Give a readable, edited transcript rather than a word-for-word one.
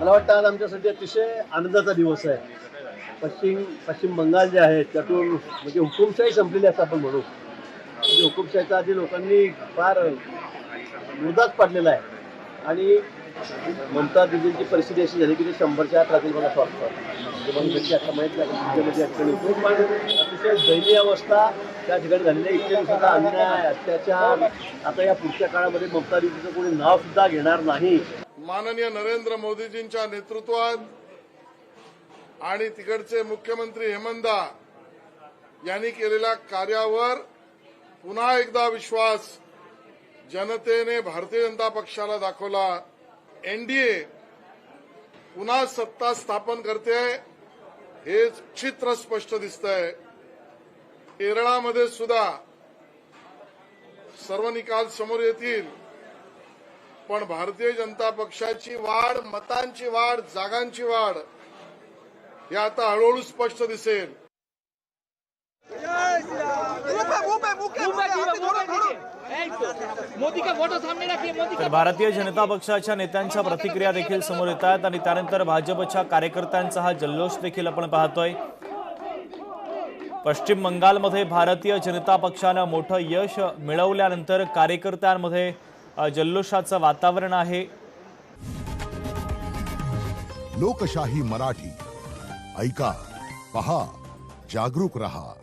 मला वाटतं आज आमच्यासाठी अतिशय आनंदाचा दिवस आहे. पश्चिम बंगाल जे आहे त्यातून म्हणजे हुकुमशाही संपलेली असं आपण म्हणू. म्हणजे हुकुमशाहीचा आधी लोकांनी फार मुर्दाच पाडलेला आहे आणि ममता दिदींची परिस्थिती अशी झाली की ते 100च्या आत राहतील मला असं वाटतं. म्हणजे मला नक्की आता माहीत नाही तुमच्यामध्ये अडचण येतो, पण अतिशय दयनीय अवस्था त्या ठिकाणी झालेली आहे. इतक्या दिवसाचा अन्याय अत्याचार आता या पुढच्या काळामध्ये ममता दिदीचं कोणी नाव सुद्धा घेणार नाही. माननीय नरेंद्र मोदीजींच्या नेतृत्वात आणि तिकडचे मुख्यमंत्री हेमंतदा यांनी केलेल्या कार्यावर पुन्हा एकदा विश्वास जनतेने भारतीय जनता पक्षाला दाखवला. एनडीए पुन्हा सत्ता स्थापन करते हे चित्र स्पष्ट दिसतंय. केरळामध्ये सुद्धा सर्व निकाल समोर येतील, पण भारतीय जनता पक्षाची वाढ, मतांची वाढ, जागांची वाढ हे आता हळूहळू स्पष्ट दिसेल. तर भारतीय जनता पक्षाच्या नेत्यांच्या प्रतिक्रिया देखील समोर येत आहेत आणि त्यानंतर भाजपच्या कार्यकर्त्यांचा हा जल्लोष देखील आपण पाहतोय. पश्चिम बंगालमध्ये भारतीय जनता पक्षानं मोठं यश मिळवल्यानंतर कार्यकर्त्यांमध्ये जल्लोषाचं वातावरण आहे. लोकशाही मराठी ऐका, पहा, जागरूक रहा.